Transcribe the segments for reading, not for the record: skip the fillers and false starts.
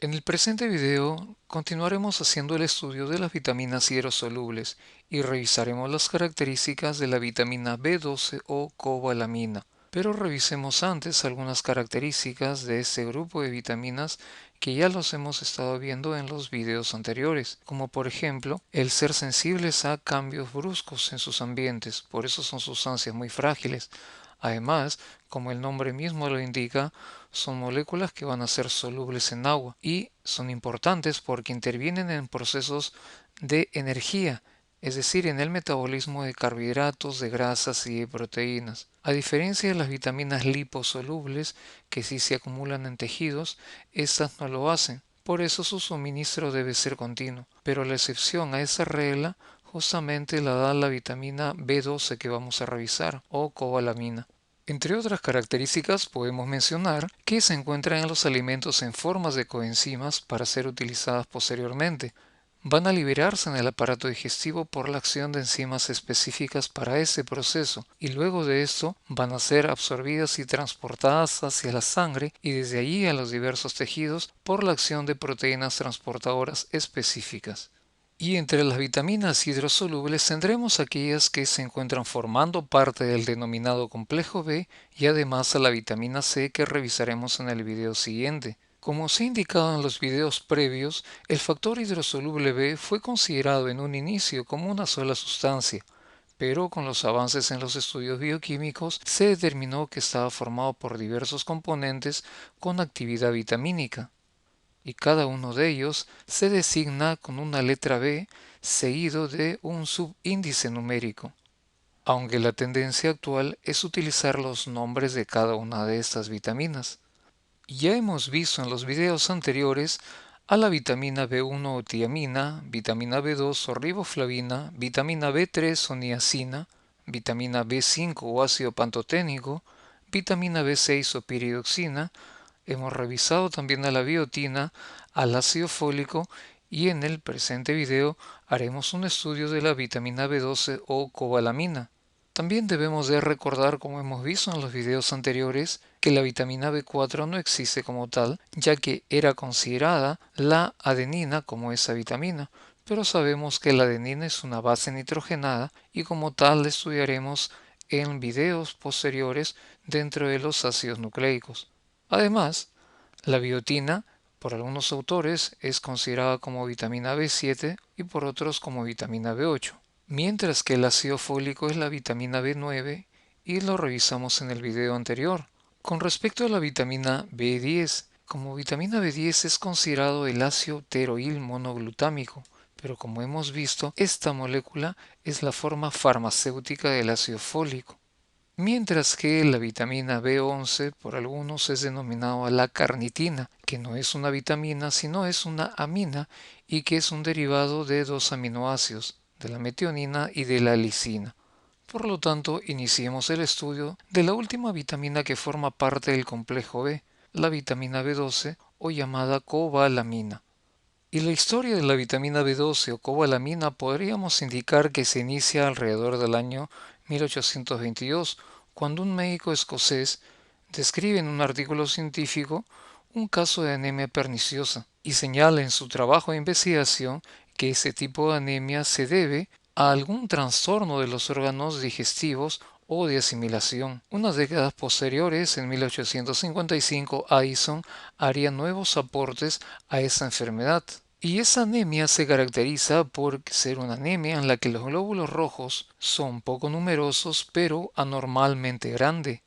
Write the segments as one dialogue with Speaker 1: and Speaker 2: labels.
Speaker 1: En el presente video continuaremos haciendo el estudio de las vitaminas hidrosolubles y revisaremos las características de la vitamina B12 o cobalamina. Pero revisemos antes algunas características de este grupo de vitaminas que ya los hemos estado viendo en los videos anteriores, como por ejemplo el ser sensibles a cambios bruscos en sus ambientes, por eso son sustancias muy frágiles. Además, como el nombre mismo lo indica, son moléculas que van a ser solubles en agua y son importantes porque intervienen en procesos de energía, es decir, en el metabolismo de carbohidratos, de grasas y de proteínas. A diferencia de las vitaminas liposolubles, que sí se acumulan en tejidos, estas no lo hacen. Por eso su suministro debe ser continuo. Pero la excepción a esa regla justamente la da la vitamina B12 que vamos a revisar, o cobalamina. Entre otras características podemos mencionar que se encuentran en los alimentos en formas de coenzimas para ser utilizadas posteriormente. Van a liberarse en el aparato digestivo por la acción de enzimas específicas para ese proceso y luego de esto van a ser absorbidas y transportadas hacia la sangre y desde allí a los diversos tejidos por la acción de proteínas transportadoras específicas. Y entre las vitaminas hidrosolubles tendremos aquellas que se encuentran formando parte del denominado complejo B y además a la vitamina C que revisaremos en el video siguiente. Como se ha indicado en los videos previos, el factor hidrosoluble B fue considerado en un inicio como una sola sustancia, pero con los avances en los estudios bioquímicos se determinó que estaba formado por diversos componentes con actividad vitamínica y cada uno de ellos se designa con una letra B seguido de un subíndice numérico, aunque la tendencia actual es utilizar los nombres de cada una de estas vitaminas. Ya hemos visto en los videos anteriores a la vitamina B1 o tiamina, vitamina B2 o riboflavina, vitamina B3 o niacina, vitamina B5 o ácido pantoténico, vitamina B6 o piridoxina. Hemos revisado también a la biotina, al ácido fólico y en el presente video haremos un estudio de la vitamina B12 o cobalamina. También debemos de recordar, como hemos visto en los videos anteriores, que la vitamina B4 no existe como tal, ya que era considerada la adenina como esa vitamina, pero sabemos que la adenina es una base nitrogenada y como tal la estudiaremos en videos posteriores dentro de los ácidos nucleicos. Además, la biotina, por algunos autores, es considerada como vitamina B7 y por otros como vitamina B8, mientras que el ácido fólico es la vitamina B9 y lo revisamos en el video anterior. Con respecto a la vitamina B10, como vitamina B10 es considerado el ácido pteroil monoglutámico, pero como hemos visto, esta molécula es la forma farmacéutica del ácido fólico. Mientras que la vitamina B11 por algunos es denominada la carnitina, que no es una vitamina sino es una amina y que es un derivado de dos aminoácidos, de la metionina y de la lisina. Por lo tanto, iniciemos el estudio de la última vitamina que forma parte del complejo B, la vitamina B12 o llamada cobalamina. Y la historia de la vitamina B12 o cobalamina podríamos indicar que se inicia alrededor del año 1822, cuando un médico escocés describe en un artículo científico un caso de anemia perniciosa y señala en su trabajo de investigación que ese tipo de anemia se debe a algún trastorno de los órganos digestivos o de asimilación. Unas décadas posteriores, en 1855, Addison haría nuevos aportes a esa enfermedad. Y esa anemia se caracteriza por ser una anemia en la que los glóbulos rojos son poco numerosos pero anormalmente grandes.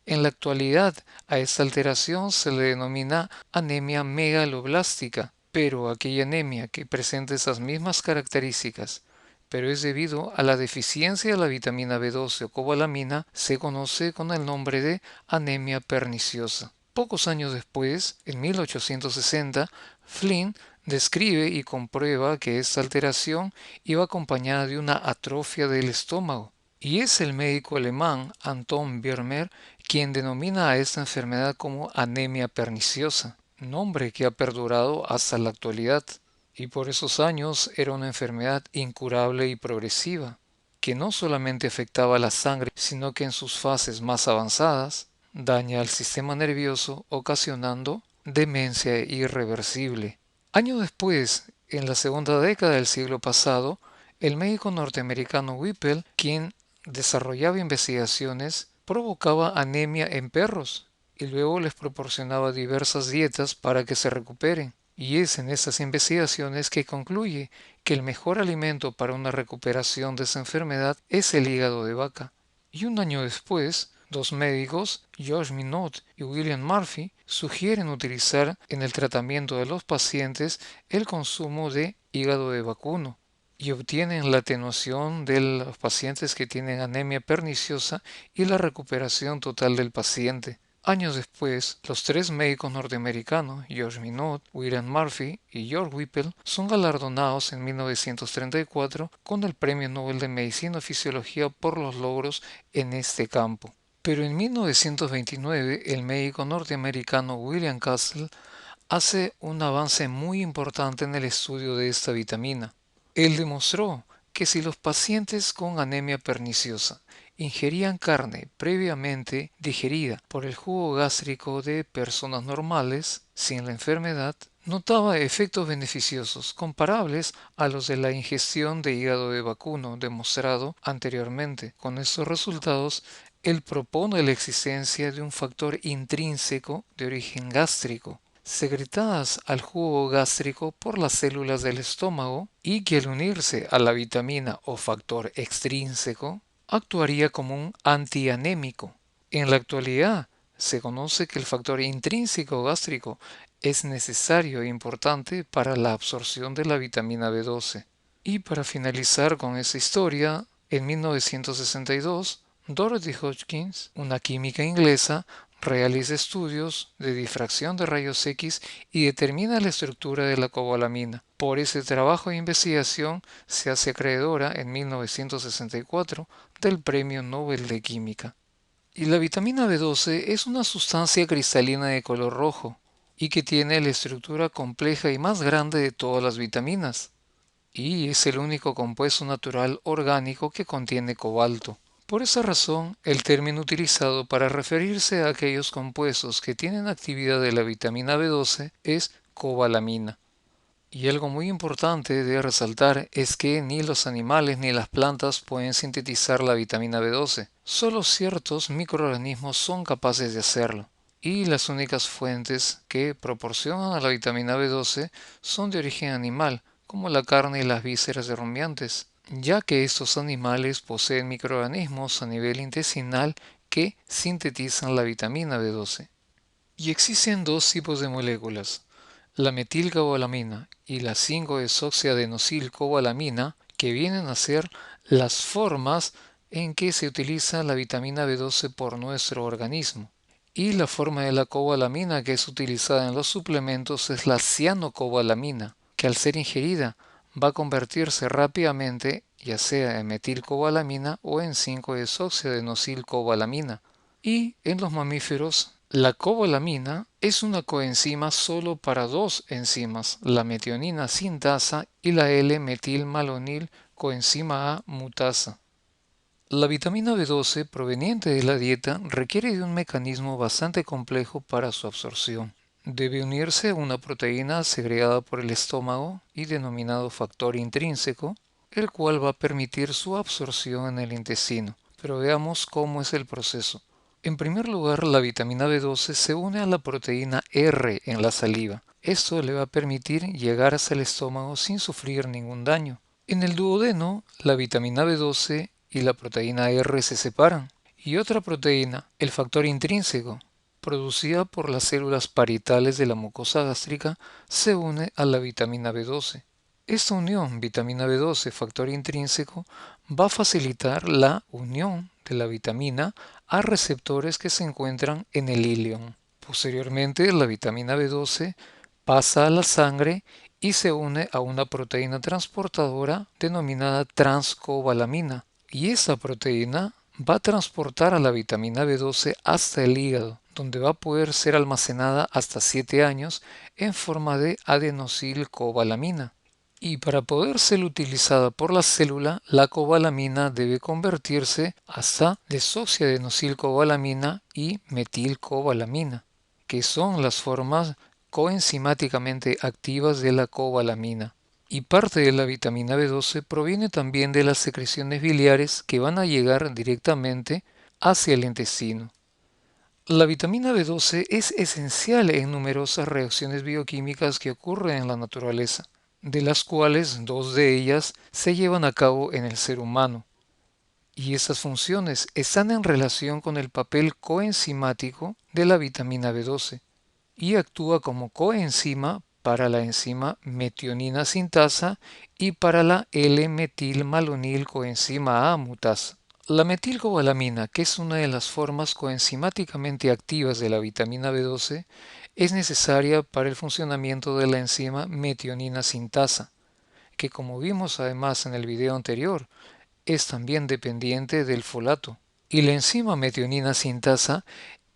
Speaker 1: En la actualidad, a esta alteración se le denomina anemia megaloblástica, pero aquella anemia que presenta esas mismas características, pero es debido a la deficiencia de la vitamina B12 o cobalamina, se conoce con el nombre de anemia perniciosa. Pocos años después, en 1860, Flynn describe y comprueba que esta alteración iba acompañada de una atrofia del estómago. Y es el médico alemán Anton Biermer quien denomina a esta enfermedad como anemia perniciosa, nombre que ha perdurado hasta la actualidad. Y por esos años era una enfermedad incurable y progresiva, que no solamente afectaba la sangre, sino que en sus fases más avanzadas daña al sistema nervioso, ocasionando demencia irreversible. Años después, en la segunda década del siglo pasado, el médico norteamericano Whipple, quien desarrollaba investigaciones, provocaba anemia en perros y luego les proporcionaba diversas dietas para que se recuperen. Y es en esas investigaciones que concluye que el mejor alimento para una recuperación de esa enfermedad es el hígado de vaca. Y un año después, dos médicos, George Minot y William Murphy, sugieren utilizar en el tratamiento de los pacientes el consumo de hígado de vacuno y obtienen la atenuación de los pacientes que tienen anemia perniciosa y la recuperación total del paciente. Años después, los tres médicos norteamericanos, George Minot, William Murphy y George Whipple, son galardonados en 1934 con el Premio Nobel de Medicina y Fisiología por los logros en este campo. Pero en 1929, el médico norteamericano William Castle hace un avance muy importante en el estudio de esta vitamina. Él demostró que si los pacientes con anemia perniciosa ingerían carne previamente digerida por el jugo gástrico de personas normales sin la enfermedad, notaba efectos beneficiosos comparables a los de la ingestión de hígado de vacuno demostrado anteriormente. Con estos resultados, él propone la existencia de un factor intrínseco de origen gástrico, secretadas al jugo gástrico por las células del estómago y que al unirse a la vitamina o factor extrínseco actuaría como un antianémico. En la actualidad se conoce que el factor intrínseco gástrico es necesario e importante para la absorción de la vitamina B12. Y para finalizar con esa historia, en 1962, Dorothy Hodgkins, una química inglesa, realiza estudios de difracción de rayos X y determina la estructura de la cobalamina. Por ese trabajo de investigación se hace acreedora en 1964 del Premio Nobel de Química. Y la vitamina B12 es una sustancia cristalina de color rojo y que tiene la estructura compleja y más grande de todas las vitaminas. Y es el único compuesto natural orgánico que contiene cobalto. Por esa razón, el término utilizado para referirse a aquellos compuestos que tienen actividad de la vitamina B12 es cobalamina. Y algo muy importante de resaltar es que ni los animales ni las plantas pueden sintetizar la vitamina B12. Solo ciertos microorganismos son capaces de hacerlo. Y las únicas fuentes que proporcionan a la vitamina B12 son de origen animal, como la carne y las vísceras de rumiantes, ya que estos animales poseen microorganismos a nivel intestinal que sintetizan la vitamina B12. Y existen dos tipos de moléculas, la metilcobalamina y la 5-desoxiadenosilcobalamina, que vienen a ser las formas en que se utiliza la vitamina B12 por nuestro organismo. Y la forma de la cobalamina que es utilizada en los suplementos es la cianocobalamina, que al ser ingerida va a convertirse rápidamente ya sea en metilcobalamina o en 5-desoxiadenosilcobalamina. Y en los mamíferos, la cobalamina es una coenzima solo para dos enzimas, la metionina sintasa y la L-metilmalonil coenzima A mutasa. La vitamina B12 proveniente de la dieta requiere de un mecanismo bastante complejo para su absorción. Debe unirse a una proteína segregada por el estómago y denominado factor intrínseco, el cual va a permitir su absorción en el intestino. Pero veamos cómo es el proceso. En primer lugar, la vitamina B12 se une a la proteína R en la saliva. Esto le va a permitir llegar hasta el estómago sin sufrir ningún daño. En el duodeno, la vitamina B12 y la proteína R se separan. Y otra proteína, el factor intrínseco, producida por las células parietales de la mucosa gástrica, se une a la vitamina B12. Esta unión vitamina B12 factor intrínseco va a facilitar la unión de la vitamina a receptores que se encuentran en el ilion. Posteriormente, la vitamina B12 pasa a la sangre y se une a una proteína transportadora denominada transcobalamina. Y esa proteína va a transportar a la vitamina B12 hasta el hígado, donde va a poder ser almacenada hasta 7 años en forma de adenosilcobalamina. Y para poder ser utilizada por la célula, la cobalamina debe convertirse hasta desoxiadenosilcobalamina y metilcobalamina, que son las formas coenzimáticamente activas de la cobalamina. Y parte de la vitamina B12 proviene también de las secreciones biliares que van a llegar directamente hacia el intestino. La vitamina B12 es esencial en numerosas reacciones bioquímicas que ocurren en la naturaleza, de las cuales dos de ellas se llevan a cabo en el ser humano. Y estas funciones están en relación con el papel coenzimático de la vitamina B12 y actúa como coenzima para la enzima metionina sintasa y para la L-metilmalonil-coenzima A mutasa. La metilcobalamina, que es una de las formas coenzimáticamente activas de la vitamina B12, es necesaria para el funcionamiento de la enzima metionina sintasa, que como vimos además en el video anterior, es también dependiente del folato. Y la enzima metionina sintasa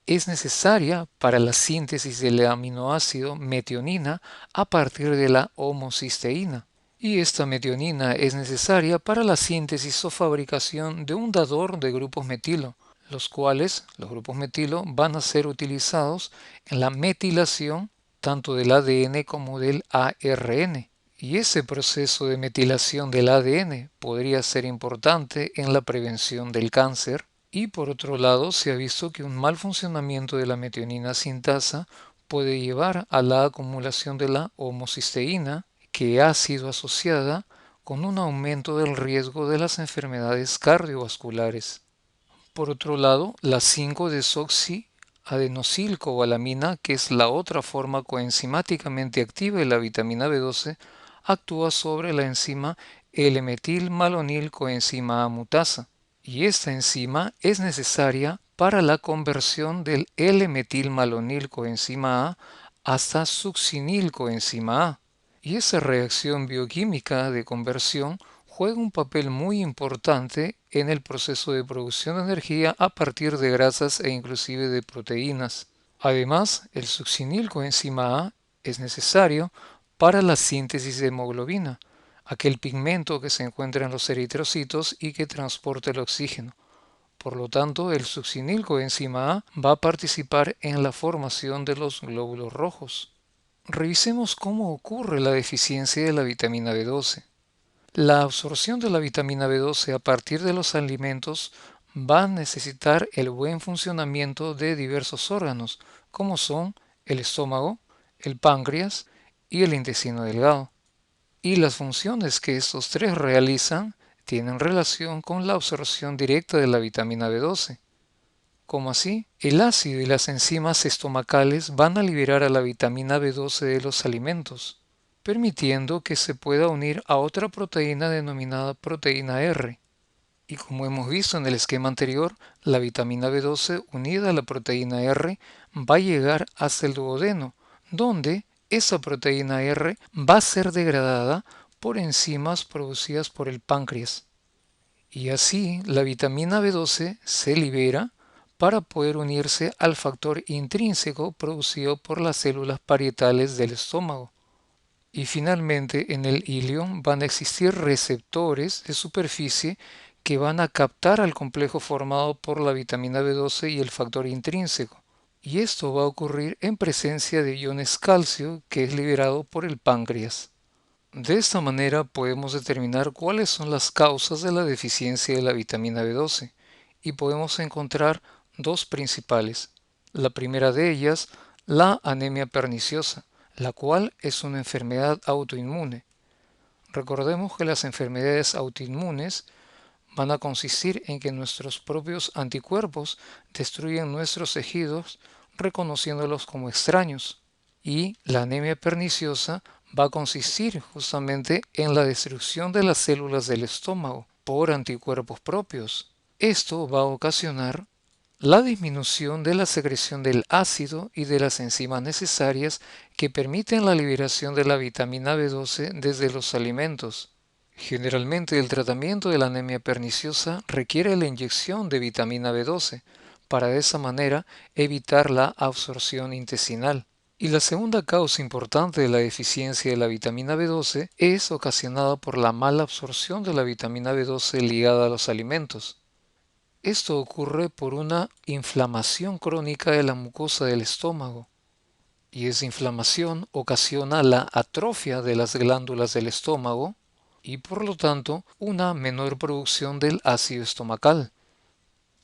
Speaker 1: es necesaria para la síntesis del aminoácido metionina a partir de la homocisteína. Y esta metionina es necesaria para la síntesis o fabricación de un dador de grupos metilo, los cuales, los grupos metilo, van a ser utilizados en la metilación tanto del ADN como del ARN. Y ese proceso de metilación del ADN podría ser importante en la prevención del cáncer. Y por otro lado, se ha visto que un mal funcionamiento de la metionina sintasa puede llevar a la acumulación de la homocisteína, que ha sido asociada con un aumento del riesgo de las enfermedades cardiovasculares. Por otro lado, la 5-desoxiadenosilcobalamina, que es la otra forma coenzimáticamente activa de la vitamina B12, actúa sobre la enzima L-metilmalonil-coenzima A mutasa. Y esta enzima es necesaria para la conversión del L-metilmalonil-coenzima A hasta succinilcoenzima A. Y esa reacción bioquímica de conversión juega un papel muy importante en el proceso de producción de energía a partir de grasas e inclusive de proteínas. Además, el succinilcoenzima A es necesario para la síntesis de hemoglobina, aquel pigmento que se encuentra en los eritrocitos y que transporta el oxígeno. Por lo tanto, el succinilcoenzima A va a participar en la formación de los glóbulos rojos. Revisemos cómo ocurre la deficiencia de la vitamina B12. La absorción de la vitamina B12 a partir de los alimentos va a necesitar el buen funcionamiento de diversos órganos, como son el estómago, el páncreas y el intestino delgado. Y las funciones que estos tres realizan tienen relación con la absorción directa de la vitamina B12. Como así, el ácido y las enzimas estomacales van a liberar a la vitamina B12 de los alimentos, permitiendo que se pueda unir a otra proteína denominada proteína R. Y como hemos visto en el esquema anterior, la vitamina B12 unida a la proteína R va a llegar hasta el duodeno, donde esa proteína R va a ser degradada por enzimas producidas por el páncreas. Y así la vitamina B12 se libera para poder unirse al factor intrínseco producido por las células parietales del estómago. Y finalmente en el ilio van a existir receptores de superficie que van a captar al complejo formado por la vitamina B12 y el factor intrínseco. Y esto va a ocurrir en presencia de iones calcio que es liberado por el páncreas. De esta manera podemos determinar cuáles son las causas de la deficiencia de la vitamina B12 y podemos encontrar dos principales. La primera de ellas, la anemia perniciosa, la cual es una enfermedad autoinmune. Recordemos que las enfermedades autoinmunes van a consistir en que nuestros propios anticuerpos destruyen nuestros tejidos reconociéndolos como extraños. Y la anemia perniciosa va a consistir justamente en la destrucción de las células del estómago por anticuerpos propios. Esto va a ocasionar la disminución de la secreción del ácido y de las enzimas necesarias que permiten la liberación de la vitamina B12 desde los alimentos. Generalmente el tratamiento de la anemia perniciosa requiere la inyección de vitamina B12 para de esa manera evitar la absorción intestinal. Y la segunda causa importante de la deficiencia de la vitamina B12 es ocasionada por la mala absorción de la vitamina B12 ligada a los alimentos. Esto ocurre por una inflamación crónica de la mucosa del estómago. y esa inflamación ocasiona la atrofia de las glándulas del estómago y por lo tanto una menor producción del ácido estomacal.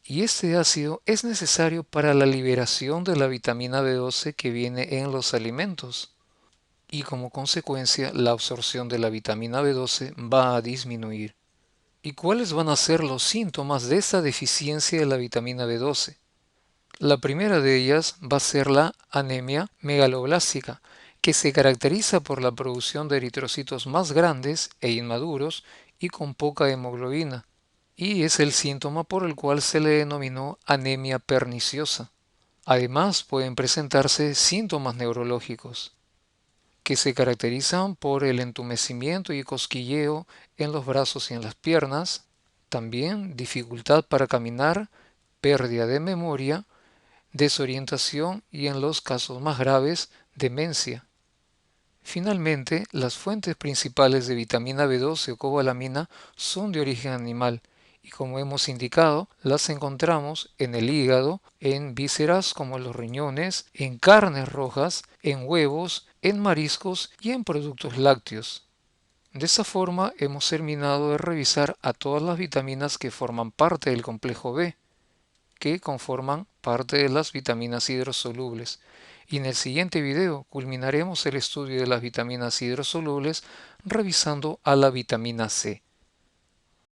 Speaker 1: Y este ácido es necesario para la liberación de la vitamina B12 que viene en los alimentos. Y como consecuencia, la absorción de la vitamina B12 va a disminuir. ¿Y cuáles van a ser los síntomas de esta deficiencia de la vitamina B12? La primera de ellas va a ser la anemia megaloblástica, que se caracteriza por la producción de eritrocitos más grandes e inmaduros y con poca hemoglobina, y es el síntoma por el cual se le denominó anemia perniciosa. Además, pueden presentarse síntomas neurológicos, que se caracterizan por el entumecimiento y cosquilleo en los brazos y en las piernas, también dificultad para caminar, pérdida de memoria, desorientación y en los casos más graves, demencia. Finalmente, las fuentes principales de vitamina B12 o cobalamina son de origen animal y como hemos indicado, las encontramos en el hígado, en vísceras como los riñones, en carnes rojas, en huevos, en mariscos y en productos lácteos. De esta forma hemos terminado de revisar a todas las vitaminas que forman parte del complejo B, que conforman parte de las vitaminas hidrosolubles. Y en el siguiente video culminaremos el estudio de las vitaminas hidrosolubles revisando a la vitamina C.